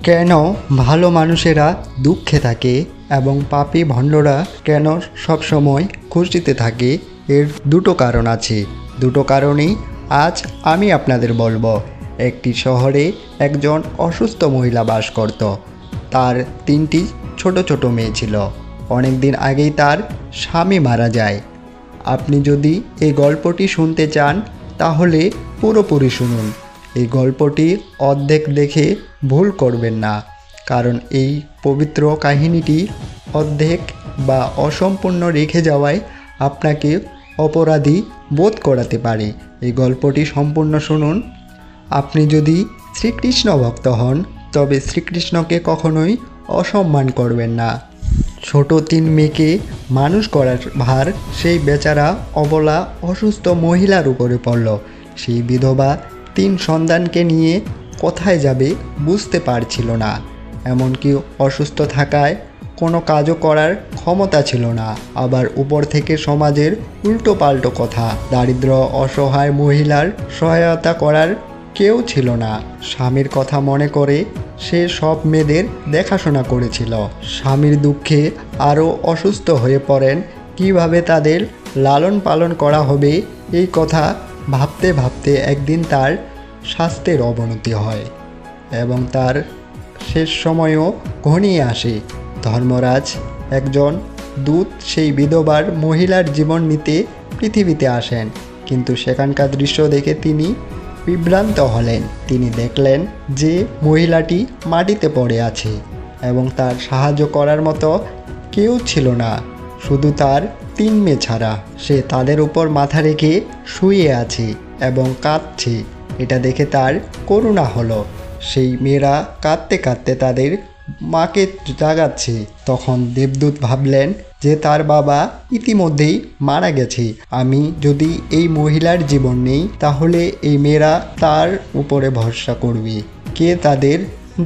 কেন ভালো মানুষেরা দুঃখে থাকে এবং পাপী ভণ্ডরা কেন সবসময় খুশিতে থাকে, এর দুটো কারণ আছে। দুটো কারণেই আজ আমি আপনাদের বলবো। একটি শহরে একজন অসুস্থ মহিলা বাস করত। তার 3টি ছোট ছোট মেয়ে ছিল। অনেক দিন আগেই তার স্বামী মারা যায়। আপনি যদি এই গল্পটি শুনতে চান তাহলে পুরোপুরি শুনুন। এই গল্পটি অর্ধেক দেখে ভুল করবেন না, কারণ এই পবিত্র কাহিনীটি অর্ধেক বা অসম্পূর্ণ রেখে যাওয়ায় আপনাকে অপরাধী বোধ করাতে পারে। এই গল্পটি সম্পূর্ণ শুনুন। আপনি যদি শ্রীকৃষ্ণ ভক্ত হন তবে শ্রীকৃষ্ণকে কখনোই অসম্মান করবেন না। ছোট 3 মেয়েকে মানুষ করার ভার সেই বেচারা অবলা অসুস্থ মহিলার উপরে পড়ল। সেই বিধবা 3 সন্তানকে নিয়ে কোথায় যাবে বুঝতে পারছিল না। এমনকি অসুস্থ থাকায় কোনো কাজও করার ক্ষমতা ছিল না। আবার উপর থেকে সমাজের উল্টো পাল্টো কথা। দারিদ্র অসহায় মহিলার সহায়তা করার কেউ ছিল না। স্বামীর কথা মনে করে সে সব মেয়েদের দেখাশোনা করেছিল। স্বামীর দুঃখে আরও অসুস্থ হয়ে পড়েন। কিভাবে তাদের লালন পালন করা হবে এই কথা ভাবতে ভাবতে একদিন তার স্বাস্থ্যের অবনতি হয় এবং তার শেষ সময়ও ঘনিয়ে আসে। ধর্মরাজ একজন দূত সেই বিধবার মহিলার জীবন নিতে পৃথিবীতে আসেন, কিন্তু সেখানকার দৃশ্য দেখে তিনি বিভ্রান্ত হলেন। তিনি দেখলেন যে মহিলাটি মাটিতে পড়ে আছে এবং তার সাহায্য করার মতো কেউ ছিল না, শুধু তার 3 মেয়ে ছাড়া। সে তাদের উপর মাথা রেখে শুয়ে আছে এবং কাঁদছে। এটা দেখে তার করুণা হলো। সেই মেয়েরা কাঁদতে কাঁদতে তাদের মাকে জাগাচ্ছে। তখন দেবদূত ভাবলেন যে তার বাবা ইতিমধ্যেই মারা গেছে। আমি যদি এই মহিলার জীবন নেই তাহলে এই মেয়েরা তার উপরে ভরসা করবে, কে তাদের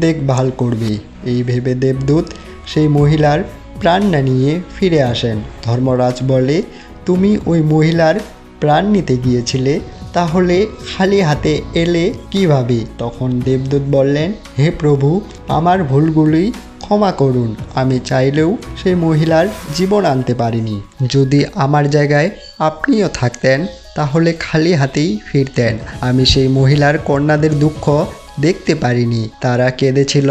দেখভাল করবে। এই ভেবে দেবদূত সেই মহিলার প্রাণ না নিয়ে ফিরে আসেন। ধর্মরাজ বলে, তুমি ওই মহিলার প্রাণ নিতে গিয়েছিলে, তাহলে খালি হাতে এলে কিভাবে? তখন দেবদূত বললেন, হে প্রভু, আমার ভুলগুলি ক্ষমা করুন। আমি চাইলেও সেই মহিলার জীবন আনতে পারিনি। যদি আমার জায়গায় আপনিও থাকতেন তাহলে খালি হাতেই ফিরতেন। আমি সেই মহিলার কন্যাদের দুঃখ দেখতে পারিনি। তারা কেঁদেছিল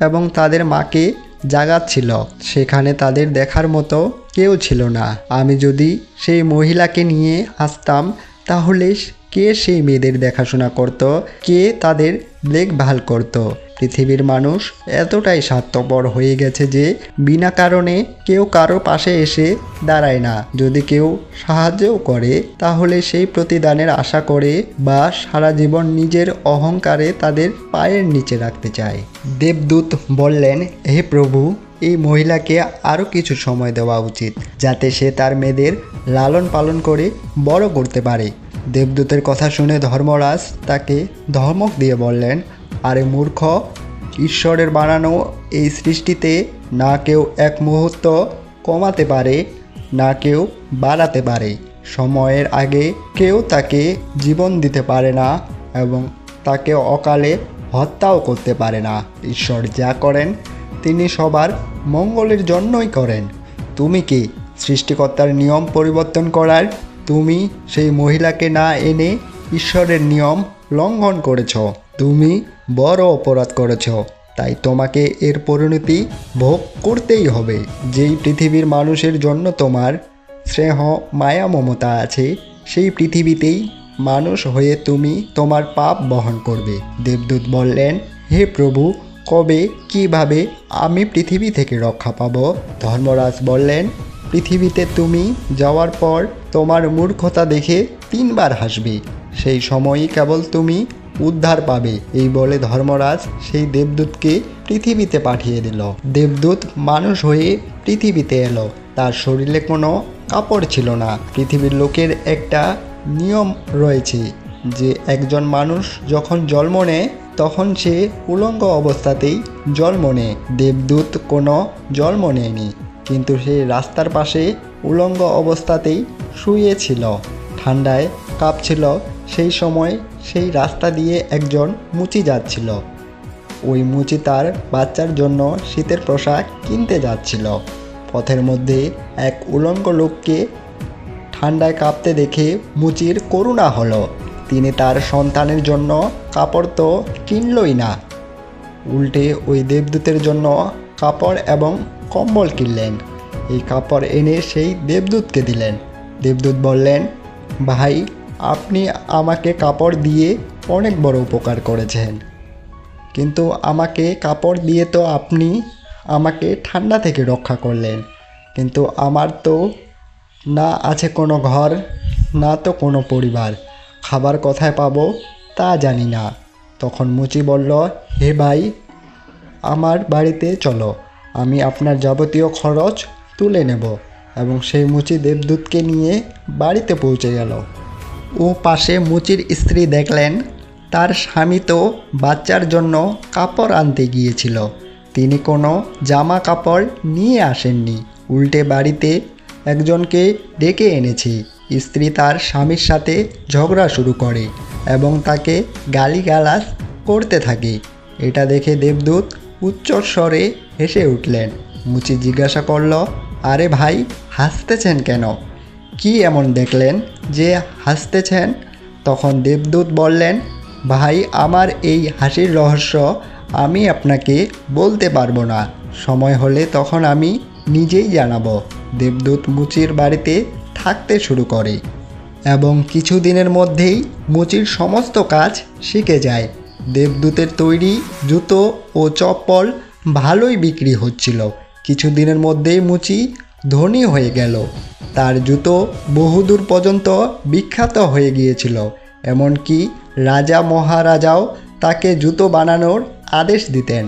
এবং তাদের মাকে জাগাচ্ছিল। সেখানে তাদের দেখার মতো কেউ ছিল না। আমি যদি সেই মহিলাকে নিয়ে আসতাম তাহলে কে সেই মেয়েদের দেখাশোনা করত, কে তাদের দেখভাল করত? পৃথিবীর মানুষ এতটাই স্বার্থপর হয়ে গেছে যে বিনা কারণে কেউ কারো পাশে এসে দাঁড়ায় না। যদি কেউ সাহায্যও করে তাহলে সেই প্রতিদানের আশা করে বা সারা জীবন নিজের অহংকারে তাদের পায়ের নিচে রাখতে চায়। দেবদূত বললেন, হে প্রভু, এই মহিলাকে আরও কিছু সময় দেওয়া উচিত, যাতে সে তার মেয়েদের লালন পালন করে বড় করতে পারে। দেবদূতের কথা শুনে ধর্মরাজ তাকে ধমক দিয়ে বললেন, আরে মূর্খ, ঈশ্বরের বানানো এই সৃষ্টিতে না কেউ এক মুহূর্ত কমাতে পারে না কেউ বাড়াতে পারে। সময়ের আগে কেউ তাকে জীবন দিতে পারে না এবং তাকে অকালে হত্যাও করতে পারে না। ঈশ্বর যা করেন তিনি সবার মঙ্গলের জন্যই করেন। তুমি কি সৃষ্টিকর্তার নিয়ম পরিবর্তন করার? তুমি সেই মহিলাকে না এনে ঈশ্বরের নিয়ম লঙ্ঘন করেছ। তুমি বড় অপরাধ করেছ, তাই তোমাকে এর পরিণতি ভোগ করতেই হবে। যেই পৃথিবীর মানুষের জন্য তোমার স্নেহ মায়া মমতা আছে, সেই পৃথিবীতেই মানুষ হয়ে তুমি তোমার পাপ বহন করবে। দেবদূত বললেন, হে প্রভু, কবে কিভাবে আমি পৃথিবী থেকে রক্ষা পাব? ধর্মরাজ বললেন, পৃথিবীতে তুমি যাওয়ার পর তোমার মূর্খতা দেখে 3 বার হাসবে, সেই সময়ই কেবল তুমি উদ্ধার পাবে। এই বলে ধর্মরাজ সেই দেবদূতকে পৃথিবীতে পাঠিয়ে দিল। দেবদূত মানুষ হয়ে পৃথিবীতে এলো। তার শরীরে কোনো কাপড় ছিল না। পৃথিবীর লোকের একটা নিয়ম রয়েছে যে একজন মানুষ যখন জন্ম নেয় তখন সে উলঙ্গ অবস্থাতেই জন্ম নেয়। দেবদূত কোনো জন্ম নেয়নি, কিন্তু সে রাস্তার পাশে উলঙ্গ অবস্থাতেই শুয়েছিল। ঠান্ডায় কাঁপছিল। সেই সময় সেই রাস্তা দিয়ে একজন মুচি যাচ্ছিল। ওই মুচি তার বাচ্চার জন্য শীতের পোশাক কিনতে যাচ্ছিল। পথের মধ্যে এক উলঙ্গ লোককে ঠান্ডায় কাঁপতে দেখে মুচির করুণা হলো। তিনি তার সন্তানের জন্য কাপড় তো কিনলই না, উল্টে ওই দেবদূতের জন্য কাপড় এবং কম্বল কিনলেন। এই কাপড় এনে সেই দেবদূতকে দিলেন। দেবদূত বললেন, ভাই, আপনি আমাকে কাপড় দিয়ে অনেক বড় উপকার করেছেন, কিন্তু আমাকে কাপড় দিয়ে তো আপনি আমাকে ঠান্ডা থেকে রক্ষা করলেন, কিন্তু আমার তো না আছে কোনো ঘর, না তো কোনো পরিবার, খাবার কোথায় পাবো তা জানি না। তখন মুচি বলল, হে ভাই, আমার বাড়িতে চলো, আমি আপনার যাবতীয় খরচ তুলে নেব। এবং সেই মুচি দেবদূতকে নিয়ে বাড়িতে পৌঁছে গেল। ও পাশে মুচির স্ত্রী দেখলেন তার স্বামী তো বাচ্চার জন্য কাপড় আনতে গিয়েছিল, তিনি কোনো জামা কাপড় নিয়ে আসেননি, উল্টে বাড়িতে একজনকে ডেকে এনেছে। স্ত্রী তার স্বামীর সাথে ঝগড়া শুরু করে এবং তাকে গালিগালাজ করতে থাকে। এটা দেখে দেবদূত উচ্চস্বরে হেসে উঠলেন। মুচি জিজ্ঞাসা করল, আরে ভাই, হাসতেছেন কেন? কি এমন দেখলেন যে হাসতেছেন? তখন দেবদূত বললেন, ভাই, আমার এই হাসির রহস্য আমি আপনাকে বলতে পারবো না, সময় হলে তখন আমি নিজেই জানাবো। দেবদূত মুচির বাড়িতে থাকতে শুরু করে এবং কিছুদিনের মধ্যেই মুচির সমস্ত কাজ শিখে যায়। দেবদূতের তৈরি জুতো ও চপ্পল ভালোই বিক্রি হচ্ছিল। কিছুদিনের মধ্যেই মুচি ধনী হয়ে গেল। তার জুতো বহুদূর পর্যন্ত বিখ্যাত হয়ে গিয়েছিল, এমনকি রাজা মহারাজাও তাকে জুতো বানানোর আদেশ দিতেন।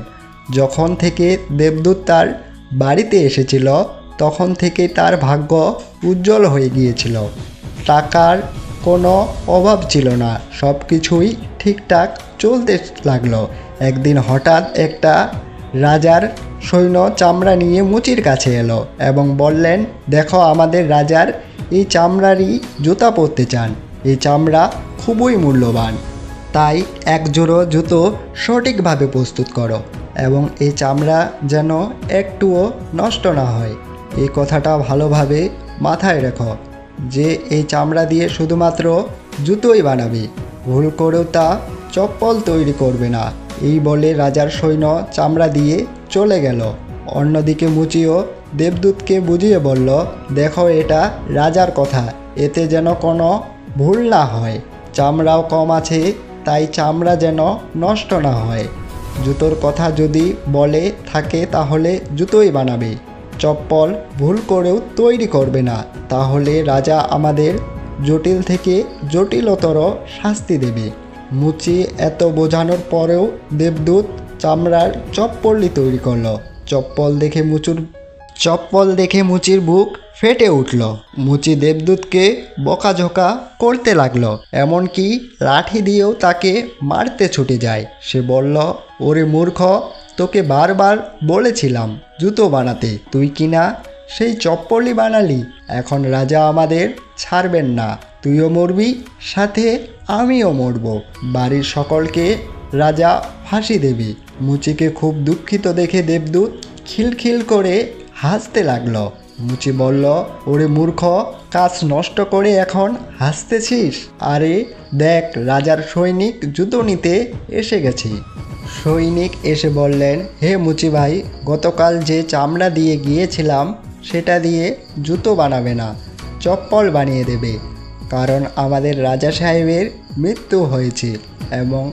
যখন থেকে দেবদূত তার বাড়িতে এসেছিল তখন থেকে তার ভাগ্য উজ্জ্বল হয়ে গিয়েছিল। টাকার কোনো অভাব ছিল না, সব কিছুই ঠিকঠাক চলতে লাগলো। একদিন হঠাৎ একটা রাজার সৈন্য চামড়া নিয়ে মুচির কাছে এলো এবং বললেন, দেখো, আমাদের রাজার এই চামড়ারই জুতা পরতে চান, এই চামড়া খুবই মূল্যবান, তাই এক জোড়ো জুতো সঠিকভাবে প্রস্তুত করো এবং এই চামড়া যেন একটুও নষ্ট না হয়। এই কথাটা ভালোভাবে মাথায় রেখো যে এই চামড়া দিয়ে শুধুমাত্র জুতোই বানাবে, ভুল করেও তা চপ্পল তৈরি করবে না। এই বলে রাজার সৈন্য চামড়া দিয়ে চলে গেল। অন্যদিকে মুচিও দেবদূতকে বুঝিয়ে বলল, দেখো, এটা রাজার কথা, এতে যেন কোনো ভুল না হয়, চামড়াও কম আছে, তাই চামড়া যেন নষ্ট না হয়। জুতোর কথা যদি বলে থাকে তাহলে জুতোই বানাবে, চপ্পল ভুল করেও তৈরি করবে না, তাহলে রাজা আমাদের জটিল থেকে জটিলতর শাস্তি দেবে। মুচি এত বোঝানোর পরেও দেবদূত চামড়ার চপ্পলই তৈরি করলো। চপ্পল দেখে মুচির বুক ফেটে উঠল। মুচি দেবদূতকে বকাঝকা করতে লাগলো, এমনকি লাঠি দিয়েও তাকে মারতে ছুটে যায়। সে বলল, ওরে মূর্খ, তোকে বারবার বলেছিলাম জুতো বানাতে, তুই কিনা সেই চপ্পলই বানালি। এখন রাজা আমাদের ছাড়বেন না, তুইও মরবি, সাথে আমিও মরব, বাড়ির সকলকে রাজা ফাঁসি দেবে। মুচিকে খুব দুঃখিত দেখে দেবদূত খিলখিল করে হাসতে লাগলো। মুচি বলল, ওরে মূর্খ, কাজ নষ্ট করে এখন হাসতেছিস? আরে দেখ, রাজার সৈনিক জুতো নিতে এসে গেছি। সৈনিক এসে বললেন, হে মুচি ভাই, গতকাল যে চামড়া দিয়ে গিয়েছিলাম সেটা দিয়ে জুতো বানাবে না, চপ্পল বানিয়ে দেবে, কারণ আমাদের রাজা সাহেবের মৃত্যু হয়েছে এবং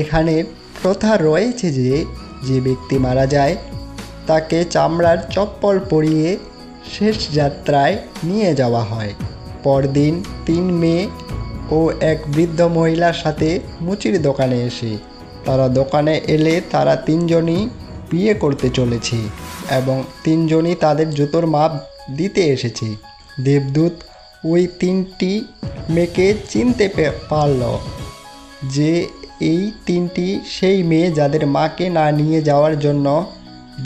এখানে প্রথা রয়েছে যে যে ব্যক্তি মারা যায় তাকে চামড়ার চপ্পল পরিয়ে শেষ যাত্রায় নিয়ে যাওয়া হয়। পরদিন 3 মেয়ে ও এক বৃদ্ধ মহিলার সাথে মুচির দোকানে এসে তারা দোকানে এলে তারা 3 জনই বিয়ে করতে চলেছে এবং 3 জনই তাদের জুতোর মাপ দিতে এসেছে। দেবদূত ওই 3টি মেয়েকে চিনতে পারল যে এই 3টি সেই মেয়ে যাদের মাকে না নিয়ে যাওয়ার জন্য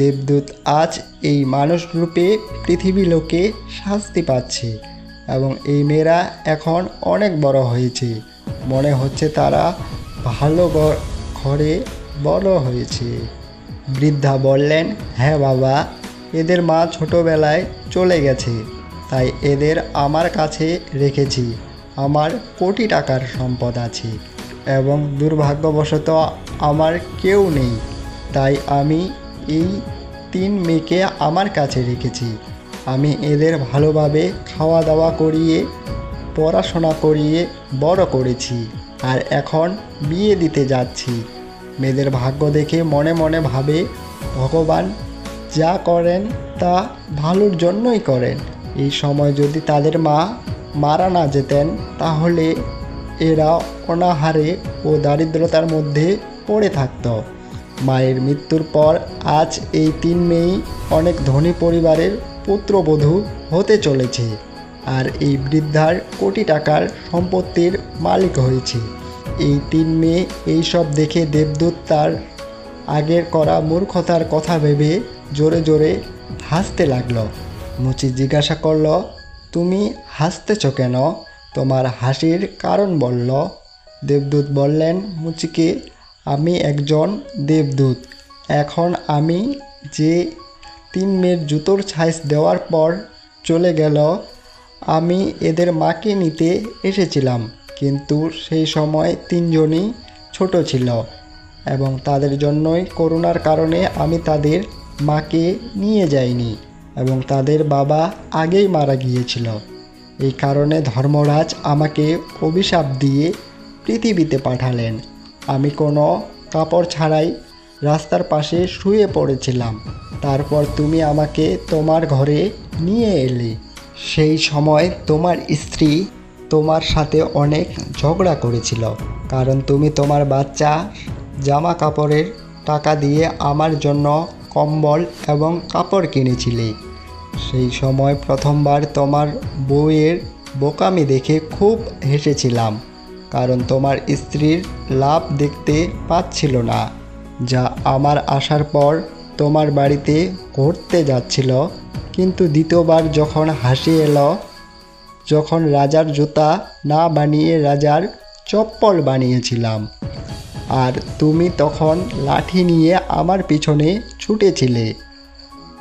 দেবদূত আজ এই মানুষ রূপে পৃথিবী লোকে শাস্তি পাচ্ছে এবং এই মেয়েরা এখন অনেক বড় হয়েছে, মনে হচ্ছে তারা ভালো ঘরে বড় হয়েছে। বৃদ্ধা বললেন, হ্যাঁ বাবা, এদের মা ছোটবেলায় চলে গেছে, তাই এদের আমার কাছে রেখেছি। আমার কোটি টাকার সম্পদ আছে এবং দুর্ভাগ্যবশত আমার কেউ নেই, তাই আমি এই 3 মেয়েকে আমার কাছে রেখেছি। আমি এদের ভালোভাবে খাওয়া দাওয়া করিয়ে পড়াশোনা করিয়ে বড় করেছি, আর এখন বিয়ে দিতে যাচ্ছি। মেয়েদের ভাগ্য দেখে মনে মনে ভাবে, ভগবান যা করেন তা ভালোর জন্যই করেন। এই সময় যদি তাদের মা মারা না যেতেন তাহলে এরা অনাহারে ও দারিদ্রতার মধ্যে পড়ে থাকত। মায়ের মৃত্যুর পর আজ এই 3 মেয়েই অনেক ধনী পরিবারের পুত্রবধূ হতে চলেছে, আর এই বৃদ্ধার কোটি টাকার সম্পত্তির মালিক হয়েছে। এই 3 মেয়ে এইসব দেখে দেবদূত তার আগের করা মূর্খতার কথা ভেবে জোরে জোরে হাসতে লাগলো। মুচি জিজ্ঞাসা করল, তুমি হাসতেছ কেন? তোমার হাসির কারণ বলল। দেবদূত বললেন মুচিকে, আমি একজন দেবদূত। এখন আমি যে 3 মেয়ের জুতোর ছাইস দেওয়ার পর চলে গেল, আমি এদের মাকে নিতে এসেছিলাম, কিন্তু সেই সময় 3 জনই ছোট ছিল এবং তাদের জন্যই করোনার কারণে আমি তাদের মাকে নিয়ে যাইনি এবং তাদের বাবা আগেই মারা গিয়েছিল। এই কারণে ধর্মরাজ আমাকে অভিশাপ দিয়ে পৃথিবীতে পাঠালেন। আমি কোনো কাপড় ছাড়াই রাস্তার পাশে শুয়ে পড়েছিলাম। তারপর তুমি আমাকে তোমার ঘরে নিয়ে এলে। সেই সময় তোমার স্ত্রী তোমার সাথে অনেক ঝগড়া করেছিল, কারণ তুমি তোমার বাচ্চা জামা কাপড়ের টাকা দিয়ে আমার জন্য কম্বল এবং কাপড় কিনেছিলে। সেই সময় প্রথমবার তোমার বউয়ের বোকামি দেখে খুব হেসেছিলাম, কারণ তোমার স্ত্রীর লাভ দেখতে পাচ্ছিল না, যা আমার আসার পর তোমার বাড়িতে ঘুরতে যাচ্ছিল। কিন্তু দ্বিতীয়বার যখন হাসি এলো, যখন রাজার জুতা না বানিয়ে রাজার চপ্পল বানিয়েছিলাম, আর তুমি তখন লাঠি নিয়ে আমার পিছনে ছুটেছিলে।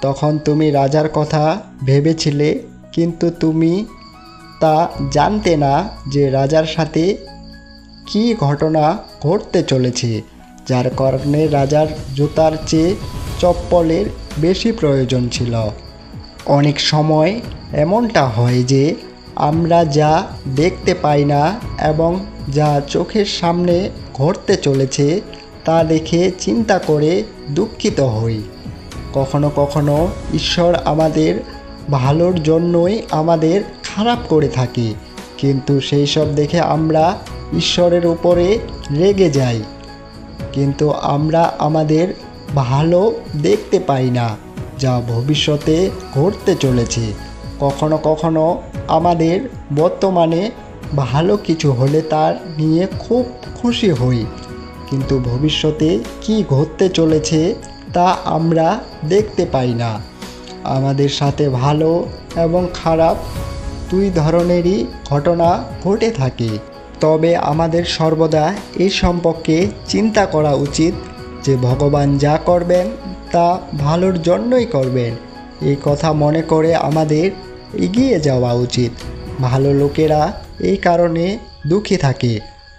তখন তুমি রাজার কথা ভেবেছিলে, কিন্তু তুমি তা জানতে না যে রাজার সাথে কী ঘটনা ঘটতে চলেছে, যার কারণে রাজার জুতার চেয়ে চপ্পলের বেশি প্রয়োজন ছিল। অনেক সময় এমনটা হয় যে আমরা যা দেখতে পাই না এবং যা চোখের সামনে ঘটতে চলেছে তা দেখে চিন্তা করে দুঃখিত হই। কখনো কখনো ঈশ্বর আমাদের ভালোর জন্যই আমাদের খারাপ করে থাকে, কিন্তু সেই সব দেখে আমরা ঈশ্বরের উপরে রেগে যাই, কিন্তু আমরা আমাদের ভালো দেখতে পাই না যা ভবিষ্যতে ঘটতে চলেছে। কখনো কখনো আমাদের বর্তমানে ভালো কিছু হলে তার নিয়ে খুব খুশি হই, কিন্তু ভবিষ্যতে কী ঘটতে চলেছে তা আমরা দেখতে পাই না। আমাদের সাথে ভালো এবং খারাপ 2 ধরনেরই ঘটনা ঘটে থাকে। তবে আমাদের সর্বদা এই সম্পর্কে চিন্তা করা উচিত যে ভগবান যা করবেন তা ভালোর জন্যই করবেন। এই কথা মনে করে আমাদের এগিয়ে যাওয়া উচিত। ভালো লোকেরা এই কারণে দুঃখী থাকে,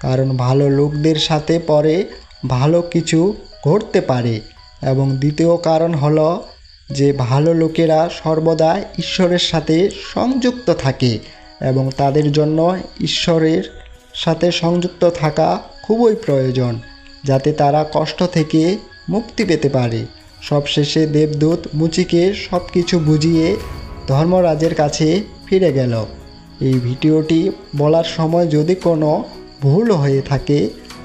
কারণ ভালো লোকদের সাথে পরে ভালো কিছু ঘটতে পারে। এবং দ্বিতীয় কারণ হলো যে ভালো লোকেরা সর্বদা ঈশ্বরের সাথে সংযুক্ত থাকে এবং তাদের জন্য ঈশ্বরের সাথে সংযুক্ত থাকা খুবই প্রয়োজন, যাতে তারা কষ্ট থেকে মুক্তি পেতে পারে। সবশেষে দেবদূত মুচিকে সব কিছু বুঝিয়ে ধর্মরাজের কাছে ফিরে গেল। এই ভিডিওটি বলার সময় যদি কোনো ভুল হয়ে থাকে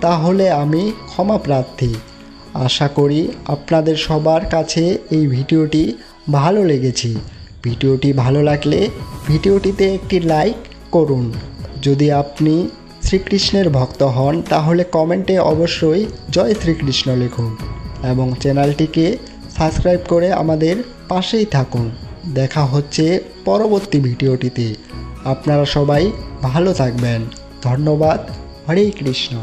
তাহলে আমি ক্ষমা প্রার্থী। আশা করি আপনাদের সবার কাছে এই ভিডিওটি ভালো লেগেছে। ভিডিওটি ভালো লাগলে ভিডিওটিতে একটি লাইক করুন। যদি আপনি শ্রীকৃষ্ণের ভক্ত হন তাহলে কমেন্টে অবশ্যই জয় শ্রীকৃষ্ণ লিখুন এবং চ্যানেলটিকে সাবস্ক্রাইব করে আমাদের পাশেই থাকুন। দেখা হচ্ছে পরবর্তী ভিডিওটিতে। আপনারা সবাই ভালো থাকবেন। ধন্যবাদ। হরে কৃষ্ণ।